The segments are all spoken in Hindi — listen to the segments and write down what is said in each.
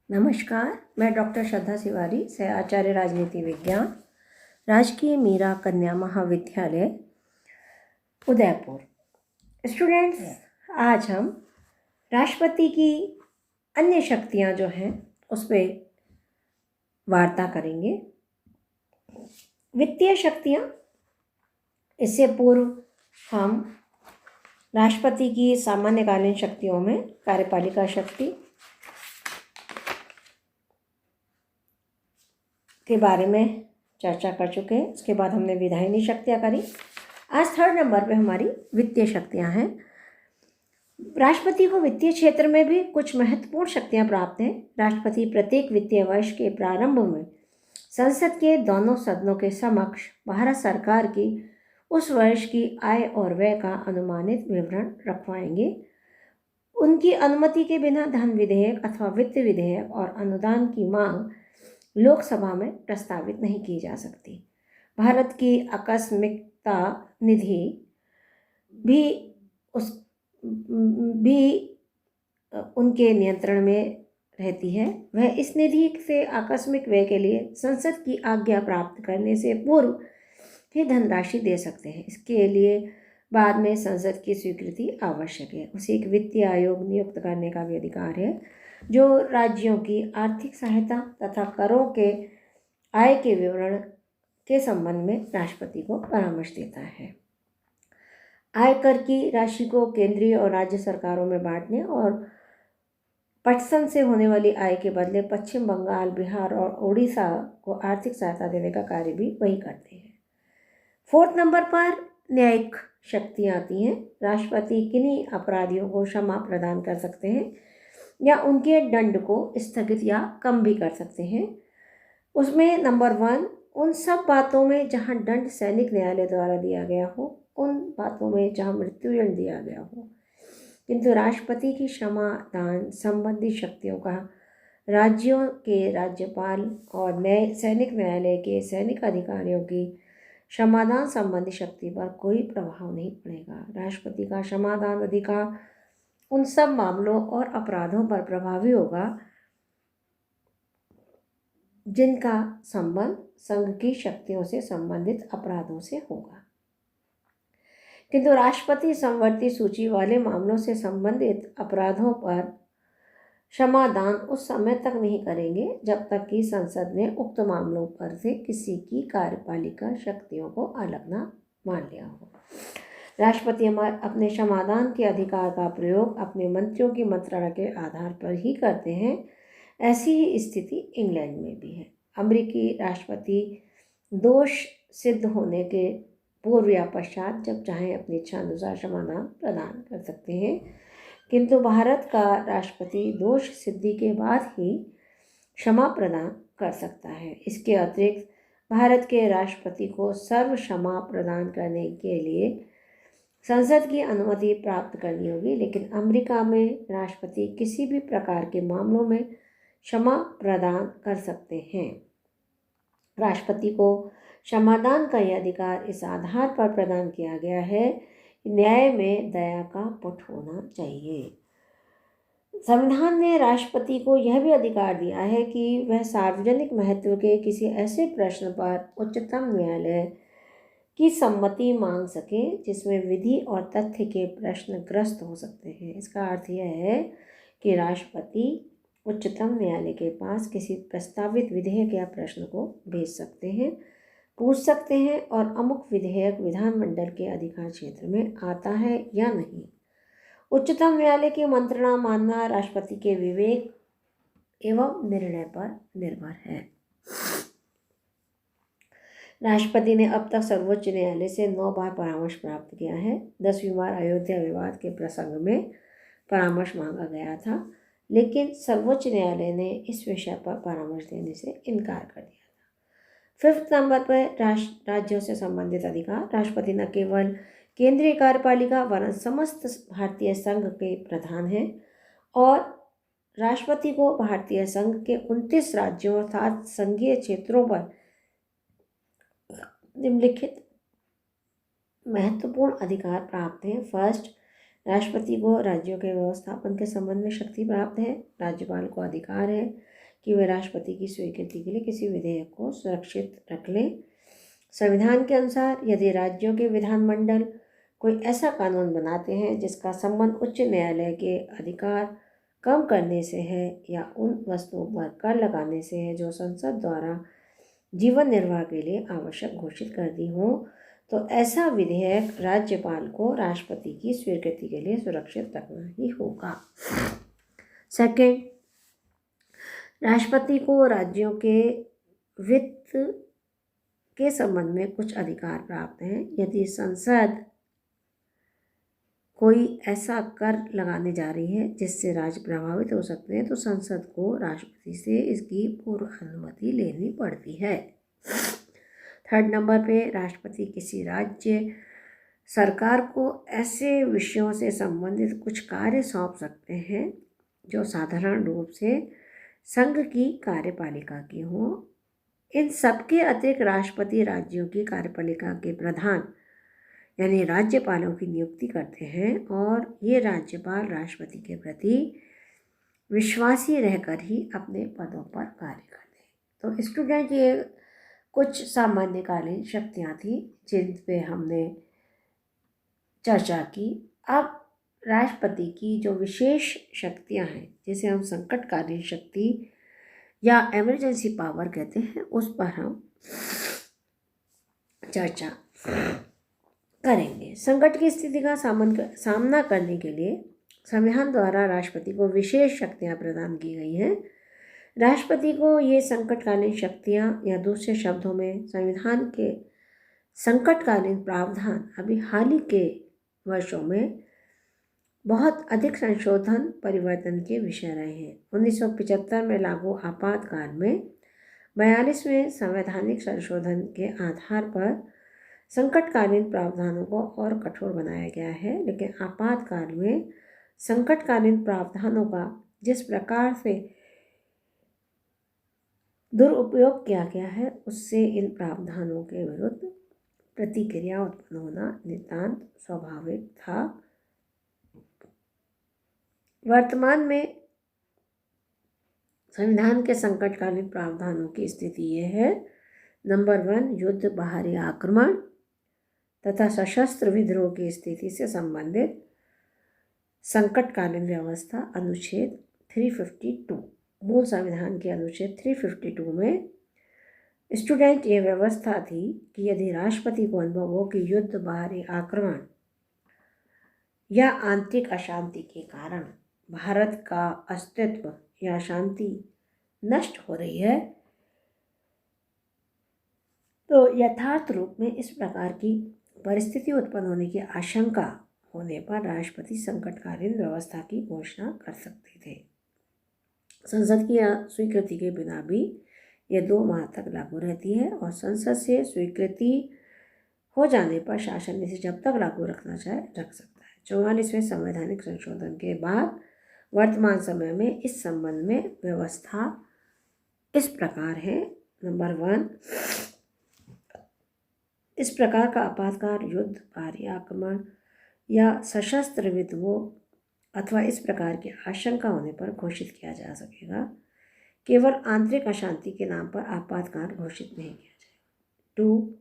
नमस्कार, मैं डॉक्टर श्रद्धा तिवारी, सह आचार्य राजनीति विज्ञान, राजकीय मीरा कन्या महाविद्यालय उदयपुर। स्टूडेंट्स, आज हम राष्ट्रपति की अन्य शक्तियां जो हैं उस पर वार्ता करेंगे। वित्तीय शक्तियां, इससे पूर्व हम राष्ट्रपति की सामान्यकालीन शक्तियों में कार्यपालिका शक्ति के बारे में चर्चा कर चुके हैं। इसके बाद हमने विधायिनी शक्तियाँ करी। आज थर्ड नंबर पे हमारी वित्तीय शक्तियाँ हैं। राष्ट्रपति को वित्तीय क्षेत्र में भी कुछ महत्वपूर्ण शक्तियाँ प्राप्त हैं। राष्ट्रपति प्रत्येक वित्तीय वर्ष के प्रारंभ में संसद के दोनों सदनों के समक्ष भारत सरकार की उस वर्ष की आय और व्यय का अनुमानित विवरण रखवाएंगे। उनकी अनुमति के बिना धन विधेयक अथवा वित्त विधेयक और अनुदान की मांग लोकसभा में प्रस्तावित नहीं की जा सकती। भारत की आकस्मिकता निधि भी उनके नियंत्रण में रहती है। वह इस निधि से आकस्मिक व्यय के लिए संसद की आज्ञा प्राप्त करने से पूर्व ही धनराशि दे सकते हैं। इसके लिए बाद में संसद की स्वीकृति आवश्यक है। उसे एक वित्तीय आयोग नियुक्त करने का भी अधिकार है, जो राज्यों की आर्थिक सहायता तथा करों के आय के विवरण के संबंध में राष्ट्रपति को परामर्श देता है। आयकर की राशि को केंद्रीय और राज्य सरकारों में बांटने और पटसन से होने वाली आय के बदले पश्चिम बंगाल, बिहार और उड़ीसा को आर्थिक सहायता देने का कार्य भी वही करते हैं। फोर्थ नंबर पर न्यायिक शक्तियाँ आती हैं। राष्ट्रपति किन्हीं अपराधियों को क्षमा प्रदान कर सकते हैं या उनके दंड को स्थगित या कम भी कर सकते हैं। उसमें नंबर 1, उन सब बातों में जहां दंड सैनिक न्यायालय द्वारा दिया गया हो, उन बातों में जहां मृत्युदंड दिया गया हो। किंतु राष्ट्रपति की क्षमा दान संबंधी शक्तियों का राज्यों के राज्यपाल और सैनिक न्यायालय के सैनिक अधिकारियों की क्षमादान संबंधी शक्ति पर कोई प्रभाव नहीं पड़ेगा। राष्ट्रपति का क्षमादान अधिकार उन सब मामलों और अपराधों पर प्रभावी होगा जिनका संबंध संघ की शक्तियों से संबंधित अपराधों से होगा। किंतु राष्ट्रपति संवर्ती सूची वाले मामलों से संबंधित अपराधों पर क्षमादान उस समय तक नहीं करेंगे जब तक कि संसद ने उक्त मामलों पर से किसी की कार्यपालिका शक्तियों को अलग न मान लिया हो। राष्ट्रपति अपने क्षमादान के अधिकार का प्रयोग अपने मंत्रियों की मंत्रणा के आधार पर ही करते हैं। ऐसी ही स्थिति इंग्लैंड में भी है। अमेरिकी राष्ट्रपति दोष सिद्ध होने के पूर्व या पश्चात जब चाहें अपनी इच्छा अनुसार क्षमादान प्रदान कर सकते हैं, किंतु भारत का राष्ट्रपति दोष सिद्धि के बाद ही क्षमा प्रदान कर सकता है। इसके अतिरिक्त भारत के राष्ट्रपति को सर्व क्षमा प्रदान करने के लिए संसद की अनुमति प्राप्त करनी होगी, लेकिन अमेरिका में राष्ट्रपति किसी भी प्रकार के मामलों में क्षमा प्रदान कर सकते हैं। राष्ट्रपति को क्षमादान का यह अधिकार इस आधार पर प्रदान किया गया है कि न्याय में दया का पुट होना चाहिए। संविधान ने राष्ट्रपति को यह भी अधिकार दिया है कि वह सार्वजनिक महत्व के किसी ऐसे प्रश्न पर उच्चतम न्यायालय की सम्मति मांग सके जिसमें विधि और तथ्य के प्रश्न ग्रस्त हो सकते हैं। इसका अर्थ यह है कि राष्ट्रपति उच्चतम न्यायालय के पास किसी प्रस्तावित विधेयक या प्रश्न को भेज सकते हैं, पूछ सकते हैं और अमुक विधेयक विधानमंडल के अधिकार क्षेत्र में आता है या नहीं। उच्चतम न्यायालय की मंत्रणा मानना राष्ट्रपति के विवेक एवं निर्णय पर निर्भर है। राष्ट्रपति ने अब तक सर्वोच्च न्यायालय से 9 बार परामर्श प्राप्त किया है। 10वीं बार अयोध्या विवाद के प्रसंग में परामर्श मांगा गया था, लेकिन सर्वोच्च न्यायालय ने इस विषय पर परामर्श देने से इनकार कर दिया था। 5th नंबर पर राज्यों से संबंधित अधिकार। राष्ट्रपति न केवल केंद्रीय कार्यपालिका वरन समस्त भारतीय संघ के प्रधान हैं और राष्ट्रपति को भारतीय संघ के 29 राज्यों अर्थात संघीय क्षेत्रों पर निम्नलिखित महत्वपूर्ण अधिकार प्राप्त हैं। फर्स्ट, राष्ट्रपति को राज्यों के व्यवस्थापन के संबंध में शक्ति प्राप्त है। राज्यपाल को अधिकार है कि वे राष्ट्रपति की स्वीकृति के लिए किसी विधेयक को सुरक्षित रख लें। संविधान के अनुसार यदि राज्यों के विधानमंडल कोई ऐसा कानून बनाते हैं जिसका संबंध उच्च न्यायालय के अधिकार कम करने से है या उन वस्तुओं पर कर लगाने से है जो संसद द्वारा जीवन निर्वाह के लिए आवश्यक घोषित कर दी हो, तो ऐसा विधेयक राज्यपाल को राष्ट्रपति की स्वीकृति के लिए सुरक्षित रखना ही होगा। सेकंड, राष्ट्रपति को राज्यों के वित्त के संबंध में कुछ अधिकार प्राप्त हैं। यदि संसद कोई ऐसा कर लगाने जा रही है जिससे राज्य प्रभावित हो सकते हैं तो संसद को राष्ट्रपति से इसकी पूर्व अनुमति लेनी पड़ती है। थर्ड नंबर पे, राष्ट्रपति किसी राज्य सरकार को ऐसे विषयों से संबंधित कुछ कार्य सौंप सकते हैं जो साधारण रूप से संघ की कार्यपालिका की हो। इन सबके अतिरिक्त राष्ट्रपति राज्यों की कार्यपालिका के प्रधान यानी राज्यपालों की नियुक्ति करते हैं और ये राज्यपाल राष्ट्रपति के प्रति विश्वासी रहकर ही अपने पदों पर कार्य करते हैं। तो स्टूडेंट, ये कुछ सामान्यकालीन शक्तियाँ थी जिन पे हमने चर्चा की। अब राष्ट्रपति की जो विशेष शक्तियाँ हैं जिसे हम संकटकालीन शक्ति या इमरजेंसी पावर कहते हैं, उस पर हम चर्चा करेंगे। संकट की स्थिति का सामना करने के लिए संविधान द्वारा राष्ट्रपति को विशेष शक्तियां प्रदान की गई हैं। राष्ट्रपति को ये संकटकालीन शक्तियां या दूसरे शब्दों में संविधान के संकटकालीन प्रावधान अभी हाल ही के वर्षों में बहुत अधिक संशोधन परिवर्तन के विषय रहे हैं। 1975 में लागू आपातकाल में 42वें संवैधानिक संशोधन के आधार पर संकटकालीन प्रावधानों को और कठोर बनाया गया है, लेकिन आपातकाल में संकटकालीन प्रावधानों का जिस प्रकार से दुरुपयोग किया गया है उससे इन प्रावधानों के विरुद्ध प्रतिक्रिया उत्पन्न होना नितांत स्वाभाविक था। वर्तमान में संविधान के संकटकालीन प्रावधानों की स्थिति यह है। नंबर 1, युद्ध, बाहरी आक्रमण तथा सशस्त्र विद्रोह की स्थिति से संबंधित संकटकालीन व्यवस्था अनुच्छेद 352, मूल संविधान के अनुच्छेद 352 में स्टूडेंट ये व्यवस्था थी कि यदि राष्ट्रपति को अनुभव हो कि युद्ध, बाहरी आक्रमण या आंतरिक अशांति के कारण भारत का अस्तित्व या शांति नष्ट हो रही है, तो यथार्थ रूप में इस प्रकार की परिस्थिति उत्पन्न होने की आशंका होने पर राष्ट्रपति संकटकालीन व्यवस्था की घोषणा कर सकते थे। संसद की स्वीकृति के बिना भी यह 2 माह तक लागू रहती है और संसद से स्वीकृति हो जाने पर शासन इसे जब तक लागू रखना चाहे रख सकता है। 44वें संवैधानिक संशोधन के बाद वर्तमान समय में इस संबंध में व्यवस्था इस प्रकार है। नंबर 1, इस प्रकार का आपातकाल युद्ध, बाहरी आक्रमण या सशस्त्र विद्रोह अथवा इस प्रकार की आशंका होने पर घोषित किया जा सकेगा। केवल आंतरिक अशांति के नाम पर आपातकाल घोषित नहीं किया जाएगा। 2,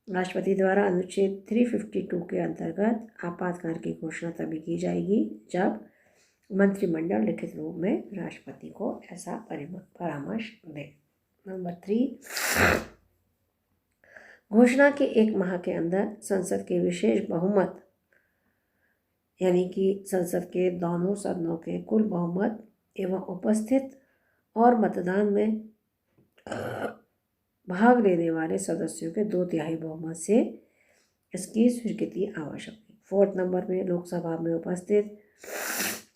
राष्ट्रपति द्वारा अनुच्छेद 352 के अंतर्गत आपातकाल की घोषणा तभी की जाएगी जब मंत्रिमंडल लिखित रूप में राष्ट्रपति को ऐसा परामर्श दे। नंबर 3, घोषणा के 1 माह के अंदर संसद के विशेष बहुमत यानी कि संसद के दोनों सदनों के कुल बहुमत एवं उपस्थित और मतदान में भाग लेने वाले सदस्यों के 2/3 बहुमत से इसकी स्वीकृति आवश्यक है। 4 नंबर में लोकसभा में उपस्थित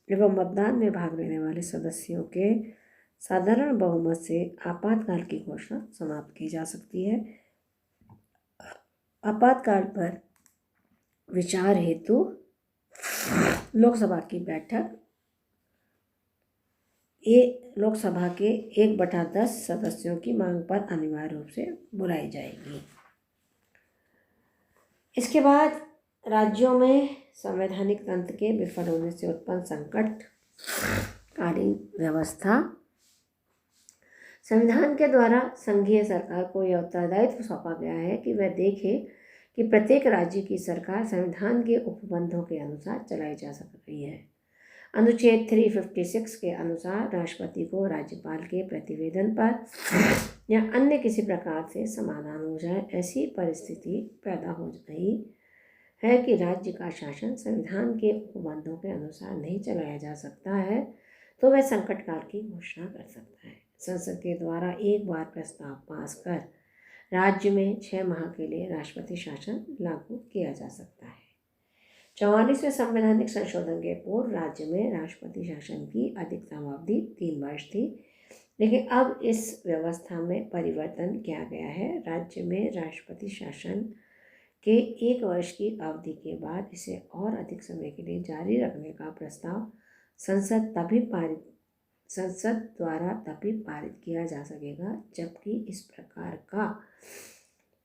एवं मतदान में भाग लेने वाले सदस्यों के साधारण बहुमत से आपातकाल की घोषणा समाप्त की जा सकती है। आपातकाल पर विचार हेतु लोकसभा की बैठक लोकसभा के 1/10 सदस्यों की मांग पर अनिवार्य रूप से बुलाई जाएगी। इसके बाद राज्यों में संवैधानिक तंत्र के विफल होने से उत्पन्न संकटकालीन व्यवस्था। संविधान के द्वारा संघीय सरकार को यह उत्तरदायित्व सौंपा गया है कि वह देखे कि प्रत्येक राज्य की सरकार संविधान के उपबंधों के अनुसार चलाई जा सक रही है। अनुच्छेद 356 के अनुसार राष्ट्रपति को राज्यपाल के प्रतिवेदन पर या अन्य किसी प्रकार से समाधान हो जाए, ऐसी परिस्थिति पैदा हो गई है कि राज्य का शासन संविधान के उपबंधों के अनुसार नहीं चलाया जा सकता है, तो वह संकट काल की घोषणा कर सकता है। संसद के द्वारा एक बार प्रस्ताव पास कर राज्य में 6 माह के लिए राष्ट्रपति शासन लागू किया जा सकता है। 44वें संवैधानिक संशोधन के पूर्व राज्य में राष्ट्रपति शासन की अधिकतम अवधि 3 वर्ष थी, लेकिन अब इस व्यवस्था में परिवर्तन किया गया है। राज्य में राष्ट्रपति शासन के 1 वर्ष की अवधि के बाद इसे और अधिक समय के लिए जारी रखने का प्रस्ताव संसद द्वारा तभी पारित किया जा सकेगा जबकि इस प्रकार का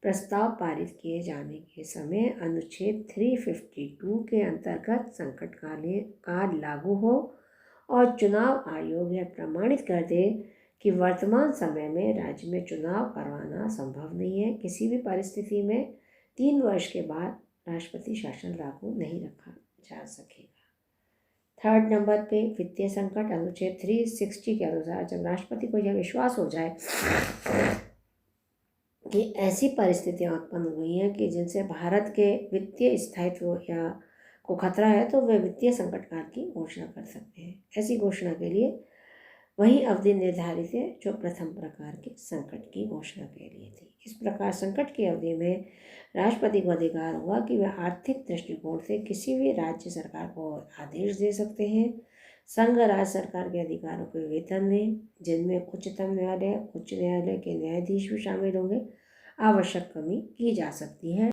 प्रस्ताव पारित किए जाने के समय अनुच्छेद 352 के अंतर्गत संकट काल लागू हो और चुनाव आयोग यह प्रमाणित कर दे कि वर्तमान समय में राज्य में चुनाव करवाना संभव नहीं है। किसी भी परिस्थिति में 3 वर्ष के बाद राष्ट्रपति शासन लागू नहीं रखा जा सकेगा। 3rd नंबर पे वित्तीय संकट। अनुच्छेद 360 के अनुसार जब राष्ट्रपति को यह विश्वास हो जाए कि ऐसी परिस्थितियां उत्पन्न हुई हैं कि जिनसे भारत के वित्तीय स्थायित्व को खतरा है, तो वे वित्तीय संकट काल की घोषणा कर सकते हैं। ऐसी घोषणा के लिए वही अवधि निर्धारित है जो प्रथम प्रकार के संकट की घोषणा के लिए थी। इस प्रकार संकट की अवधि में राष्ट्रपति को अधिकार हुआ कि वह आर्थिक दृष्टिकोण से किसी भी राज्य सरकार को आदेश दे सकते हैं। संघ राज्य सरकार के अधिकारों के वेतन में, जिनमें उच्चतम न्यायालय, उच्च न्यायालय के न्यायाधीश भी शामिल होंगे, आवश्यक कमी की जा सकती है।